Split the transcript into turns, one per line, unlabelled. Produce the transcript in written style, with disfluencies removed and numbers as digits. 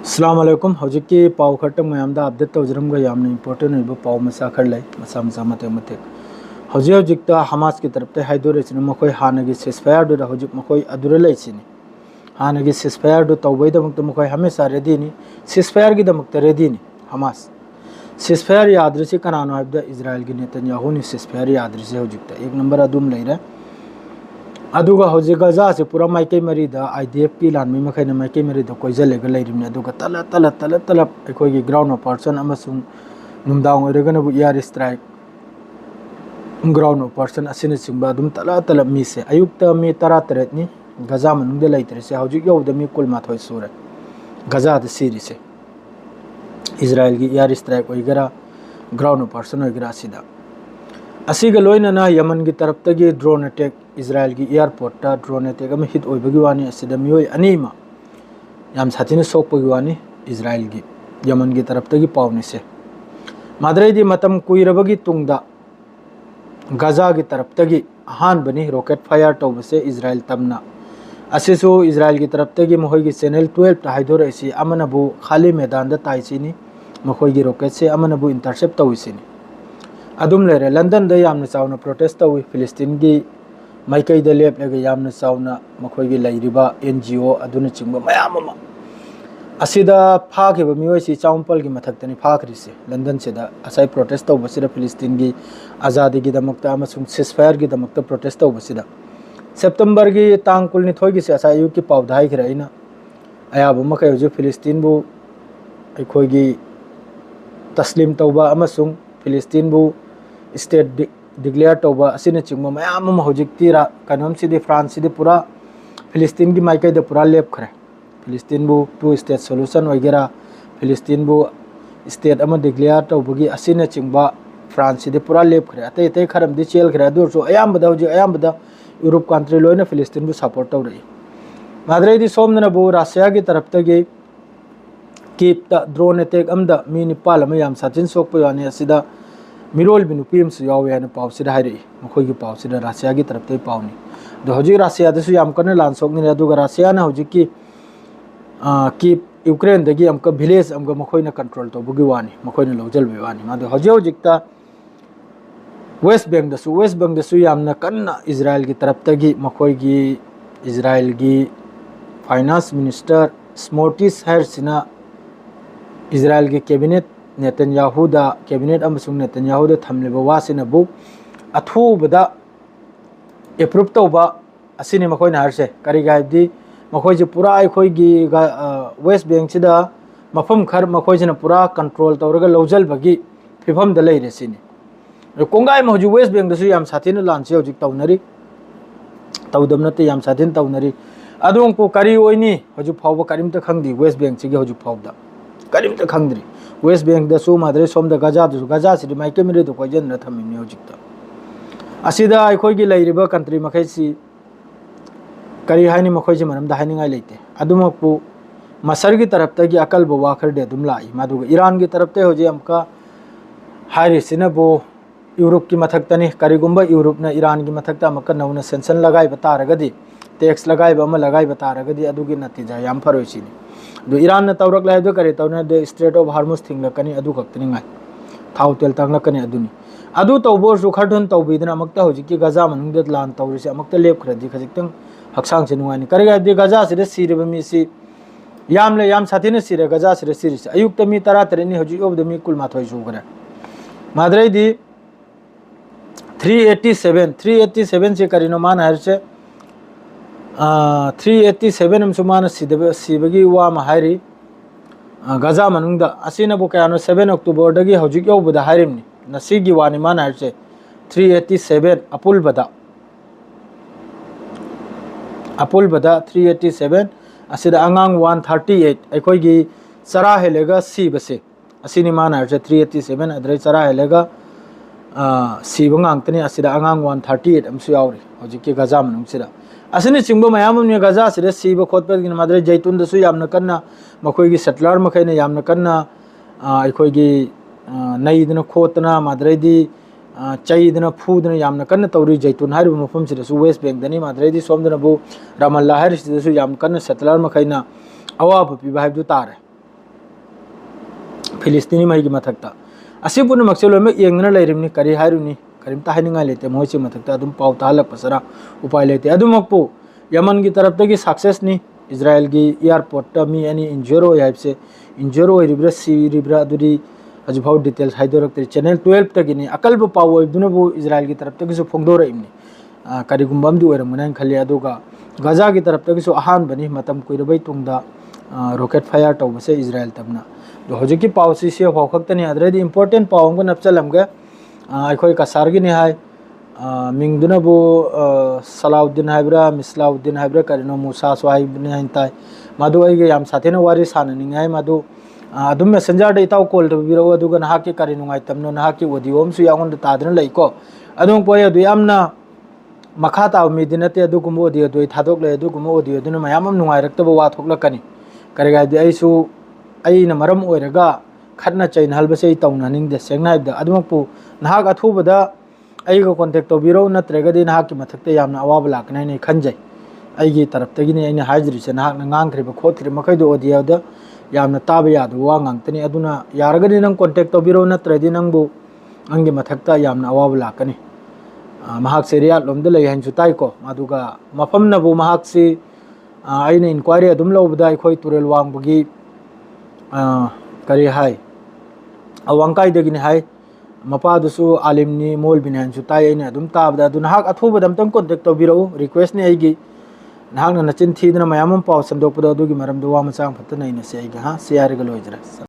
अस्सलाम वालेकुम हौजिकी पाव खटम मयामदा update तौजरमगा यामना important होइबा पाव मसा खर लै मसा मसा मते मते हौजिकता हमास की तरफ ते हाइदोरेसिन मखोय हानगी सिसफायर दो हौजिक मखोय अदुरे लैसिनी हानगी सिसफायर दो तौबै दमक मखोय हमेशा रेडी नि सिसफायर की दमक रेडी नि हमास सिसफायर याद्रिसि कनानो हाइबदा इजराइल की नेतन्याहू नि सिसफायर याद्रिसि हौजिकता एक नंबर अदुम लैरा अदुगा हौजिक गजा से पूरा माइकई मरीदा आईडीएफ की लानमी मखैन माइकई मरीदा कोइजलेगा लैरिमने अदुगा तलब अखोगी ग्राउंड ऑपरेशन अमसुंग नुमदांग ओइरगनबु एयर स्ट्राइक ग्राउंड ऑपरेशन असिन सिंबा अदुम तलब मीसे अयुक्ता मी 13 नि गजा मनुंगदे लैतरेसे हौजिक यौदा मी कुल माथोय सुरे गजा द सीरीसे इजराइल की एयर स्ट्राइक ओइगरा ग्राउंड ऑपरेशन ओइगरा सिदा असीगा लोइनना यमन की तरफ तगी ड्रोन अटैक इजराइल की एयरपोर्ट ड्रोन अटैक अम हिट ओइबगी वानी असिदा मियोय अनीमा याम साथिन सोकपगी वानी इजराइल की यमन की तरफ तगी पावनिसे माद्रेदी मतम कुइरबगी तुंगदा गजा की तरफ तगी हान बनी रॉकेट फायर तौबसे इजराइल तमना असिसु इजराइल की तरफ तगी मखोयगी चैनल 12 ता हाइदोरैसी अमनबु खाली मैदान दा ताइसिनी मखोयगी रॉकेट से अमनबु इंटरसेप्ट तौइसिनी अदुम लेरे लंदन दा यामना चावना प्रोटेस्ट तौइ फिलिस्तीन की माइकई दा लेपलेगा यामना चावना मखोयगी लैरिबा एनजीओ अदुना चिंबा मयाम अमा असिदा फाखिबा मियोयसी चाउंपल की मथक्तनी फाखरिसे लंदन सेदा असै प्रोटेस्ट तौबसिदा फिलिस्तीन की आजादी की दमकता अमसुंग सिसफायर की दमकता प्रोटेस्ट तौबसिदा सेप्टेम्बर की तांग कुलनि थोयगी से असै यु की पावदाई खराइना अयाब मखै हजु फिलिस्तीन बु अखोयगी तस्लीम तौबा अमसुंग फिलिस्तीन बु स्टेट डिक्लेयर तौबा असिना चिंबा मयाम अमा हौजिकती कनोम सिदि फ्रांस सिदि पूरा फिलिस्तीन की माइकई दा पूरा लेप खरे फिलिस्तीन बु टू स्टेट सोल्यूशन वगैरह फिलिस्तीन बु स्टेट अमा डिक्लेयर तौबगी असिना चिंबा फ्रांस सिदि पूरा लेप खरे अतै अतै खरम दि चेल खरे अदुरसो अयामबदा हौजिक अयामबदा यूरोप कंट्री लोइना फिलिस्तीन बु सपोर्ट तौरई माद्रेदी सोमना बु रशिया की तरफ तगी कीपता ड्रोन अटैक अमदा मी निपाल अमा याम साथिन सोकपय वानी असिदा मिरोल बिनुपी अमसु यावेना पावसिदा हाइरई मखोयगी पावसिदा रशिया की तरफ तै पावनी दो हौजिक रशिया दसु याम कन्ना लान सोकनी अदुगा रशिया ना हौजिकी कीप यूक्रेन दगी अमका विलेज अमगा मखोयना कंट्रोल तौबगी वानी मखोयना लौजलबे वानी मादो हौजिकता वेस्ट बैंक दसु यामना कन्ना इजराइल की तरफ तगी मखोयगी इजराइल की फाइनेंस मिनिस्टर स्मोटिस हैरसिना इजराइल के कैबिनेट नेतन्याहूदा कैबिनेट अमसुंग नेतन्याहूदा थमलेबा वासिनबु अथुबदा एप्रूव तौबा असिनि मखोयना हारसे करिगायदि मखोयजे पूरा अखोयगी वेस्ट बैंक सिदा मफम खर मखोयजना पूरा कंट्रोल तौरगा लौजलबगी फिफम द लैरेसिनि कोंगाय महजु वेस्ट बैंक दसु याम साथिन लानसे हौजिक तौनरी तौदम नते याम साथिन तौनरी अदोंको करी ओइनी हजु फावबा करिमता खंगदी वेस्ट बैंक सिगे हजु फावदा करिमता खंगद्री वेस्ट बैंक दसु माद्रे सोमदा गजा दसु गजा सिदि माइके मिरे दो कोइजन न थमिनि हौजिकता असिदा अखोयगी लैरिबा कंट्री मखैसी करी हाइनि मखोयजे मनमदा हाइनिंगाय लेते अदुमकपु मसर की तरफ तगी अकल बो वाखर दे अदुम लाई मादुगा ईरान की तरफ ते होजे अमका हाइरिसिनबो यूरोप की मथक्तनी करिगुंबा यूरोप ना ईरान की मथक्ता अमका नौना सेंसन लगाई बतारगदी टैक्स लगाई बमा लगाई बतारगदी अदुगी नतीजा याम फरोइसिनी दो ईरान न तौरक लाइदो करे तौना दे स्ट्रेट ऑफ हार्मुज थिंगलकनी अदु खक्तनी ngai थाउ तेल तांगलकनी अदुनी अदु तौबो सुखरधन तौबीदना अमक्ता होजिकी गजा मनुंगदे लान तौरिसे अमक्ता लेप खरदी खजिक्तंग हक्सांग से नुआनी करेगा दे गजा से सिरबा मीसी यामले याम साथिने सिरे गजा से सिरिसे अयुक्त मी 13 नि होजि ओबद मी कुल माथोय सुगरे माद्रेदी 387 से करिनो मान हरसे 387 हम सुमान सिबगी वा माहारी गजा मनुंगदा असिनबु कयानो 7 अक्टूबर दगी होजिक योबदा हारिमनी नसीगी वानी मान हरसे 387 अपुल बदा 387 असिदा अंगांग 138 अखोयगी चरा हेलेगा सीबसे असिनि मान हरसे 387 अद्रै चरा हेलेगा सीब ngang असिदा अंगांग 138 अमसु यावरी होजिकी गजा मनुंगसिदा असने चिंबो मयाम ने गजा सिदा सीब खोतपगिन माद्रे जैतुन दसु यामना कन्ना मखोयगी सेटलर मखैना यामना कन्ना अखोयगी नैदना खोतना माद्रेदी चाहिदना फूदना यामना कन्ना तौरी जैतुन हारिबा मफम सिदसु वेस्ट बैंक दनी माद्रेदी सोमदना बु रामल्ला हारिसिदसु याम कन्ना सेटलर मखैना अवाब पिबा हाइबदु तारे फिलिस्तीनी मई की मथकता असी पुनमक्से लोइम येंगना लेरिमनी करी हायरुनी करीमता हाइनिंगाई लेते मोइसे मथकता अदुम पाउ ताहलकपसरा उपाय लेते अदुमकपु यमन की तरफदगी सक्सेस नी इजराइल की एयरपोर्ट मी एनी इंजर होइबसे इंजर होइरिब्रा सिरिब्रा अदुरी हजफाउ डिटेल्स हाइदोरक्तरी चैनल 12 तगिनी अकलबु पाउ ओइबदुनबु इजराइल की तरफदगिसु फोंदोरइमनी करीगुम्बमदि ओइरमगना खल्ले अदुगा गाजा की तरफदगिसु अहानबनी मतम कुइरबै तुंगदा रॉकेट फायर तौबसे इजराइल तबना दो हजिकी पाउसी से फाउखक्तनी अदरेदी इंपोर्टेंट पाउंग नपचलमगे अखोई कसारगिनी हाय मिंगदुनबु सलाउद्दीन हाइब्रा मिसलाउद्दीन हाइब्रा करिनो मूसा स्वाइबने हंताय मदु अइगे याम साथेना वारी साननिंगाय मदु अदुम मैसेंजर दे इताउ कॉल तबिरो अदुगा नहाके करि नुंगाय तमनो नहाके ऑडियो मसु यागोंद तादन लइको अदुम पोय अदु यामना मखा ताव मिदिनते अदुगुम ऑडियो दो थादोक ले अदुगुम ऑडियो दुन मयाम नुंगायरक्तबो वा थोकलकनी करिगायदि अइसु अइना मरम ओइरगा खतना चैन हलबसे तौनानिंगदे सेंगनाइबदा अदुमकपु नहाक अथुबदा अइगा कांटेक्ट तौबिरो नत्रगदि नहाकी मथक्ते यामना अवाब लाकनाइने खंजै अइगी तरफतगिनि अइना हाइजरिसे नहाक ngangreba खोथ्रि मखैदो ऑडियोदा यामना ताबा यादो वा nganगतनि अदुना यारगदि नंग कांटेक्ट तौबिरो नत्रदि नंगबु अंगी मथक्ता यामना अवाब लाकनी महाक से रियाद लोमदा लई हंसु ताइको मादुगा मफमनबु महाक से अइना इंक्वायरी अदुम लौबदा अखोई तुरेल वांगबगी करी हाय अवंकाइदगिनि हाय मपादुसु आलिमनी मोल बिनहंसु ताइ अइना अदुम ताबदा अदु नहाक अथुबदमतम कांटेक्ट तौबिरो रिक्वेस्ट ने अइगी नहाक नचिन थीदना मयाम पाउ संदोकपदो अदुगी मरमदो वा मचांग फतना इना से अइगा हा शेयर गलोइजरा।